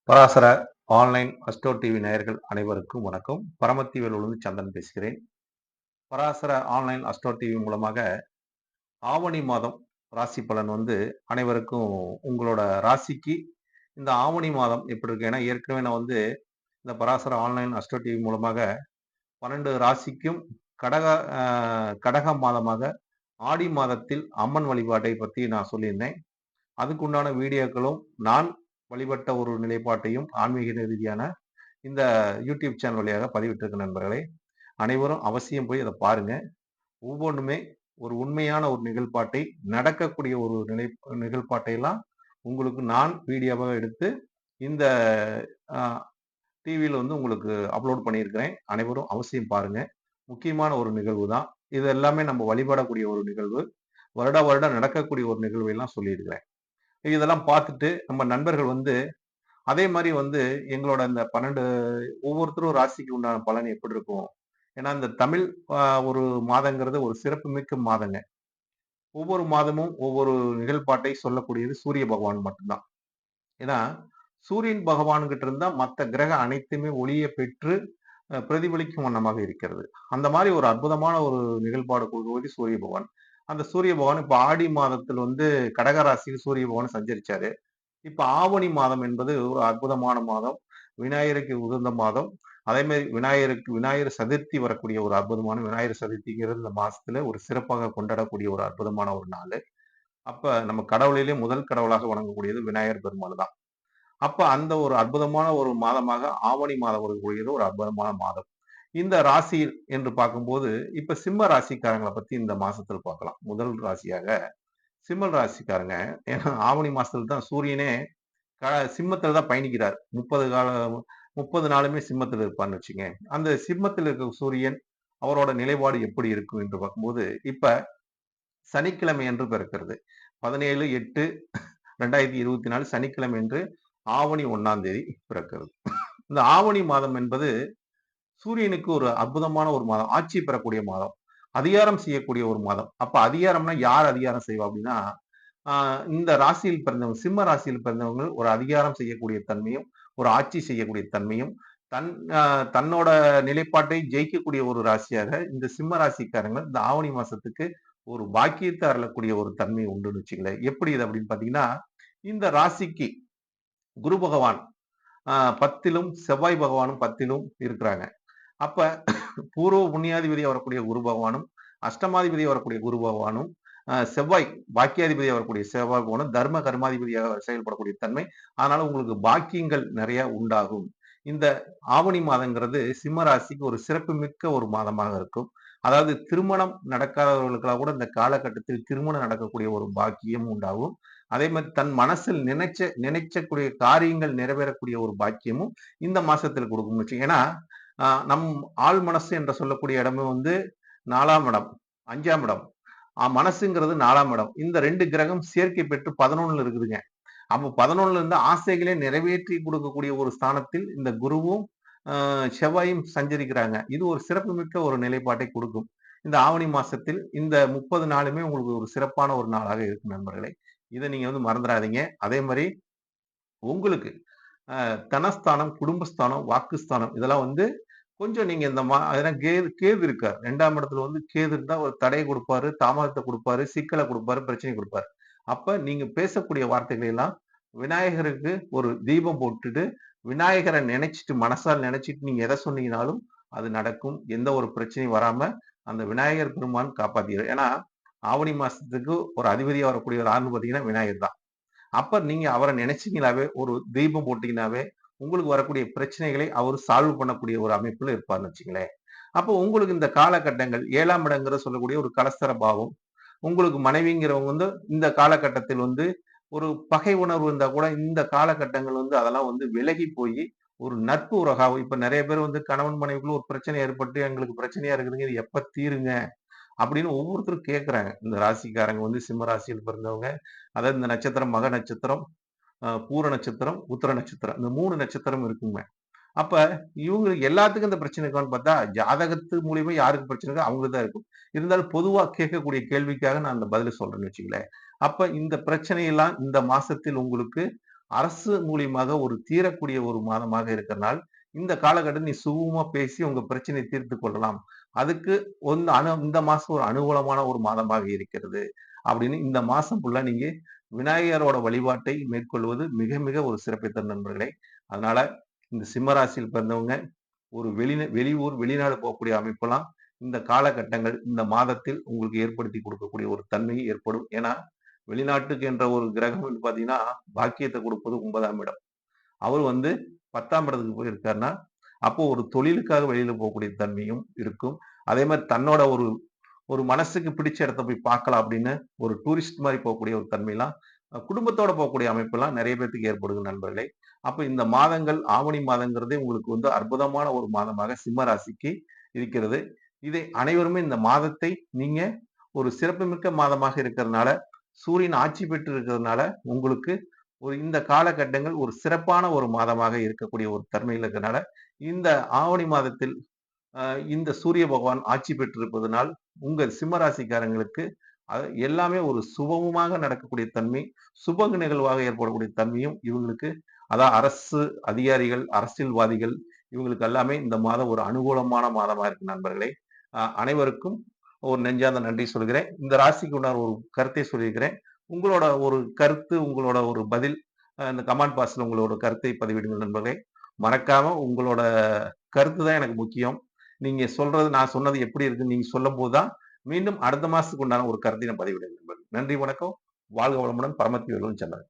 Parasara online astro TV நேயர்கள் அனைவருக்கும் வணக்கம். பரமத்திவேலிருந்து சந்திரன் பேசுகிறேன். பராசர ஆன்லைன் அஸ்ட்ரோ டிவி மூலமாக ஆவணி மாதம் ராசி பலன் அனைவருக்கும் உங்களோட ராசிக்கு இந்த ஆவணி மாதம் எப்படி இருக்கு? ஏன்னா ஏற்கனவே நான் இந்த பராசர ஆன்லைன் அஸ்ட்ரோ டிவி மூலமாக 12 ராசிக்கும் கடக கடக மாதமாக ஆடி மாதத்தில் அம்மன் வழிபாட்டை பத்தி நான் சொல்லியிருந்தேன். அதுக்கு உண்டான வீடியோக்களும் நான் வழிபட்ட ஒரு நிலைப்பாட்டையும் ஆன்மீக ரீதியான இந்த யூடியூப் சேனல் வழியாக பதிவிட்டிருக்க நண்பர்களே, அனைவரும் அவசியம் போய் அதை பாருங்க. ஒவ்வொன்றுமே ஒரு உண்மையான ஒரு நிகழ்பாட்டை, நடக்கக்கூடிய ஒரு நிகழ்பாட்டை எல்லாம் உங்களுக்கு நான் வீடியோவாக எடுத்து இந்த அ டிவியில உங்களுக்கு அப்லோட் பண்ணியிருக்கிறேன். அனைவரும் அவசியம் பாருங்க. முக்கியமான ஒரு நிகழ்வு தான். இது எல்லாமே நம்ம வழிபடக்கூடிய ஒரு நிகழ்வு. வருடம் நடக்கக்கூடிய ஒரு நிகழ்வை எல்லாம் சொல்லியிருக்கிறேன். இதெல்லாம் பார்த்துட்டு நம்ம நண்பர்கள் அதே மாரி எங்களோட இந்த 12 ஒவ்வொருத்தரும் ராசிக்கு உண்டான பலன் எப்படி இருக்கும்? ஏன்னா, இந்த தமிழ் அ ஒரு மாதங்கிறது ஒரு சிறப்புமிக்க மாதங்க. ஒவ்வொரு மாதமும் ஒவ்வொரு நிகழ்பாட்டை சொல்லக்கூடியது சூரிய பகவான் மட்டும்தான். ஏன்னா, சூரியன் பகவான்கிட்ட இருந்தா மத்த கிரக அனைத்துமே ஒளிய பெற்று பிரதிபலிக்கும் வண்ணமாக இருக்கிறது. அந்த மாரி ஒரு அற்புதமான ஒரு நிகழ்பாடு கொடுக்குவது சூரிய பகவான். அந்த சூரிய பகவான் இப்ப ஆடி மாதத்தில் கடக ராசியில் சூரிய பகவான் சஞ்சரிச்சாரு. இப்ப ஆவணி மாதம் என்பது ஒரு அற்புதமான மாதம். விநாயகருக்கு உகந்த மாதம். அதே மாரி விநாயகர் சதுர்த்தி வரக்கூடிய ஒரு அற்புதமான விநாயகர் சதுர்த்திங்கிறது இந்த மாசத்துல ஒரு சிறப்பாக கொண்டாடக்கூடிய ஒரு அற்புதமான ஒரு நாளு. அப்ப நம்ம கடவுளிலே முதல் கடவுளாக வணங்கக்கூடியது விநாயகர் பெருமாள் தான். அப்ப அந்த ஒரு அற்புதமான ஒரு மாதமாக ஆவணி மாதம் வரக்கூடியது ஒரு அற்புதமான மாதம். இந்த ராசி என்று பார்க்கும்போது, இப்ப சிம்ம ராசிக்காரங்கள பத்தி இந்த மாசத்துல பார்க்கலாம். முதல் ராசியாக சிம்ம ராசிக்காரங்க. ஏன்னா ஆவணி மாசத்துல தான் சூரியனே க சிம்மத்துல தான் பயணிக்கிறார். 30 நாளுமே சிம்மத்துல இருப்பார்ன்னு வச்சுக்கங்க. அந்த சிம்மத்துல இருக்க சூரியன், அவரோட நிலைப்பாடு எப்படி இருக்கும் என்று பார்க்கும்போது, இப்ப சனிக்கிழமை அன்று பிறக்கிறது. 17/8/2024 சனிக்கிழமை அன்று ஆவணி 1ஆம் தேதி பிறக்கிறது. இந்த ஆவணி மாதம் என்பது சூரியனுக்கு ஒரு அற்புதமான ஒரு மாதம். ஆட்சி பெறக்கூடிய மாதம். அதிகாரம் செய்யக்கூடிய ஒரு மாதம். அப்ப அதிகாரம்னா யார் அதிகாரம் செய்வா அப்படின்னா, ஆ இந்த ராசியில் பிறந்தவங்க, சிம்ம ராசியில் பிறந்தவங்க ஒரு அதிகாரம் செய்யக்கூடிய தன்மையும், ஒரு ஆட்சி செய்யக்கூடிய தன்மையும், தன் அ தன்னோட நிலைப்பாட்டை ஜெயிக்கக்கூடிய ஒரு ராசியாக இந்த சிம்ம ராசிக்காரங்க இந்த ஆவணி மாசத்துக்கு ஒரு பாக்கியத்த அருளக்கூடிய ஒரு தன்மை உண்டுன்னு வச்சுங்களேன். எப்படி இது அப்படின்னு பார்த்தீங்கன்னா, இந்த ராசிக்கு குரு பகவான் 10லும் செவ்வாய் பகவானும் 10லும் இருக்கிறாங்க. அப்ப பூர்வ புண்ணியாதிபதியா வரக்கூடிய குரு பகவானும், அஷ்டமாதிபதியா வரக்கூடிய குரு பகவானும், செவ்வாய் பாக்கியாதிபதியா வரக்கூடிய செவ்வாய் பகவானும், தர்ம கர்மாதிபதியாக செயல்படக்கூடிய தன்மை. அதனால உங்களுக்கு பாக்கியங்கள் நிறைய உண்டாகும். இந்த ஆவணி மாதங்கிறது சிம்ம ராசிக்கு ஒரு சிறப்புமிக்க ஒரு மாதமாக இருக்கும். அதாவது திருமணம் நடக்காதவர்களுக்கெல்லாம் கூட இந்த காலகட்டத்தில் திருமணம் நடக்கக்கூடிய ஒரு பாக்கியம் உண்டாகும். அதே மாரி தன் மனசில் நினைச்சக்கூடிய காரியங்கள் நிறைவேறக்கூடிய ஒரு பாக்கியமும் இந்த மாசத்துல குடுக்கும்னு ஏன்னா நம் ஆழ் மனசு என்று சொல்லக்கூடிய இடமே 4ஆம் இடம், 5ஆம் இடம். மனசுங்கிறது 4ஆம் இடம். இந்த 2 கிரகம் சேர்க்கை பெற்று 11ல இருக்குதுங்க. அப்போ 11ல இருந்து ஆசைகளை நிறைவேற்றி கொடுக்கக்கூடிய ஒரு ஸ்தானத்தில் இந்த குருவும், செவ்வாயும் சஞ்சரிக்கிறாங்க. இது ஒரு சிறப்புமிக்க ஒரு நிலைப்பாட்டை கொடுக்கும். இந்த ஆவணி மாசத்தில் இந்த 30 நாளுமே உங்களுக்கு ஒரு சிறப்பான ஒரு நாளாக இருக்கும் நண்பர்களே. இத நீங்க மறந்துறாதீங்க. அதே மாரி உங்களுக்கு தனஸ்தானம், குடும்பஸ்தானம், வாக்குஸ்தானம் இதெல்லாம் கொஞ்சம் நீங்க இந்த ஏன்னா கேது இருக்கார். 2ஆம் இடத்துல கேது இருந்தா ஒரு தடைய குடுப்பாரு, தாமதத்த குடுப்பாரு, சிக்கல குடுப்பாரு, பிரச்சனைய குடுப்பாரு. அப்ப நீங்க பேசக்கூடிய வார்த்தைகளை எல்லாம் விநாயகருக்கு ஒரு தீபம் போட்டுட்டு, விநாயகர நினைச்சுட்டு மனசால் நினைச்சுட்டு நீங்க எத சொன்னீங்கனாலும் அது நடக்கும். எந்த ஒரு பிரச்சனையும் வராம அந்த விநாயகர் பெருமான் காப்பாத்திருவார். ஏன்னா, ஆவணி மாசத்துக்கு ஒரு அதிபதியா வரக்கூடிய ஒரு ஆள்னு பார்த்தீங்கன்னா விநாயகர் தான். அப்ப நீங்க அவர நினைச்சீங்கனாவே, ஒரு தீபம் போட்டீங்கன்னாவே, உங்களுக்கு வரக்கூடிய பிரச்சனைகளை அவரு சால்வ் பண்ணக்கூடிய ஒரு அமைப்புல இருப்பார்ன்னு வச்சுங்களேன். அப்போ உங்களுக்கு இந்த காலகட்டங்கள் 7ஆம் இடங்கிறது சொல்லக்கூடிய ஒரு கலஸ்தர பாவம். உங்களுக்கு மனைவிங்கிறவங்க இந்த காலகட்டத்தில் ஒரு பகை உணர்வு இருந்தா கூட இந்த காலகட்டங்கள் அதெல்லாம் விலகி போயி, ஒரு நட்பு உறகாவும் இப்ப நெறைய பேர் கணவன் மனைவிக்குள்ள ஒரு பிரச்சனை ஏற்பட்டு, எங்களுக்கு பிரச்சனையா இருக்குதுங்க. இது எப்ப தீருங்க? அப்படின்னு ஒவ்வொருத்தரும் கேட்கறாங்க. இந்த ராசிக்காரங்க சிம்ம ராசியில் பிறந்தவங்க, அதாவது இந்த நட்சத்திரம் மக நட்சத்திரம், பூர நட்சத்திரம், உத்திர நட்சத்திரம். இந்த 3 நட்சத்திரம் இருக்குங்க. அப்ப இவங்க எல்லாத்துக்கும் இந்த பிரச்சனை இருக்கான்னு பார்த்தா, ஜாதகத்து மூலியமா யாருக்கு பிரச்சனை இருக்கோ அவங்களுக்கு தான் இருக்கும். இருந்தாலும் பொதுவா கேட்கக்கூடிய கேள்விக்காக நான் அந்த பதில சொல்றேன்னு வச்சுக்கங்களேன். அப்ப இந்த பிரச்சனையெல்லாம் இந்த மாசத்தில் உங்களுக்கு அரசு மூலியமாக ஒரு தீரக்கூடிய ஒரு மாதமாக இருக்கிறனால், இந்த காலகட்டம் நீ சுமூகமா பேசி உங்க பிரச்சனையை தீர்த்துக் கொள்ளலாம். அதுக்கு இந்த மாசம் ஒரு அனுகூலமான ஒரு மாதமாக இருக்கிறது. அப்படின்னு இந்த மாசம் ஃபுல்லா நீங்க விநாயகரோட வழிபாட்டை மேற்கொள்வது மிக, மிக ஒரு சிறப்பை தரும் நண்பர்களே. அதனால இந்த சிம்ம ராசியில் பிறந்தவங்க ஒரு வெளியூர், வெளிநாடு போகக்கூடிய அமைப்பெல்லாம் இந்த காலகட்டங்கள், இந்த மாதத்தில் உங்களுக்கு ஏற்படுத்தி கொடுக்கக்கூடிய ஒரு தன்மை ஏற்படும். ஏன்னா, வெளிநாட்டுக்கு என்ற ஒரு கிரகம் வந்து பார்த்தீங்கன்னா, பாக்கியத்த குடுப்பது 9ஆம் இடம். அவரு வந்து 10ஆம் இடத்துக்கு போயிருக்காருன்னா, அப்போ ஒரு தொழிலுக்காக வெளியில போகக்கூடிய தன்மையும் இருக்கும். அதே மாரி தன்னோட ஒரு ஒரு மனசுக்கு பிடிச்ச இடத்த போய் பார்க்கலாம் அப்படின்னு ஒரு டூரிஸ்ட் மாரி போகக்கூடிய ஒரு தன்மைலாம், குடும்பத்தோட போகக்கூடிய அமைப்பெல்லாம் நெறைய பேத்துக்கு ஏற்படுது நண்பர்களே. அப்ப இந்த மாதங்கள் ஆவணி மாதங்கிறதே உங்களுக்கு வந்து அற்புதமான ஒரு மாதமாக சிம்ம ராசிக்கு இருக்கிறது. இதை அனைவருமே இந்த மாதத்தை நீங்க ஒரு சிறப்புமிக்க மாதமாக இருக்கிறதுனால, சூரியன் ஆட்சி பெற்று இருக்கிறதுனால, உங்களுக்கு ஒரு இந்த காலகட்டங்கள் ஒரு சிறப்பான ஒரு மாதமாக இருக்கக்கூடிய ஒரு தன்மையில இருக்கிறனால, இந்த ஆவணி மாதத்தில் அ இந்த சூரிய பகவான் ஆட்சி பெற்றிருப்பதனால், உங்க சிம்ம ராசிக்காரங்களுக்கு எல்லாமே ஒரு சுபமுமாக நடக்கக்கூடிய தன்மை, சுப நிகழ்வாக ஏற்படக்கூடிய தன்மையும் இவங்களுக்கு அதான் அரசு அதிகாரிகள், அரசியல்வாதிகள் இவங்களுக்கு எல்லாமே இந்த மாதம் ஒரு அனுகூலமான மாதமா இருக்கு நண்பர்களே. அனைவருக்கும் ஒரு நெஞ்சார்ந்த நன்றி சொல்கிறேன். இந்த ராசிக்கு உண்டான ஒரு கருத்தை சொல்லியிருக்கிறேன். உங்களோட ஒரு கருத்து, உங்களோட ஒரு பதில் இந்த கமெண்ட் பாக்ஸ்ல உங்களோட கருத்தை பதிவிடுங்கள் நண்பர்களே. மறக்காம உங்களோட கருத்து தான் எனக்கு முக்கியம். நீங்க சொல்றது நான் சொன்னது எப்படி இருக்குன்னு நீங்க சொல்லும்போது தான், மீண்டும் அடுத்த மாசத்துக்கு உண்டான ஒரு கருத்தை நான் பதிவிடுவேன் நண்பர்களே. நன்றி, வணக்கம். வாழ்க வளமுடன். பரமத்தி வேலுடன் செல்வன்.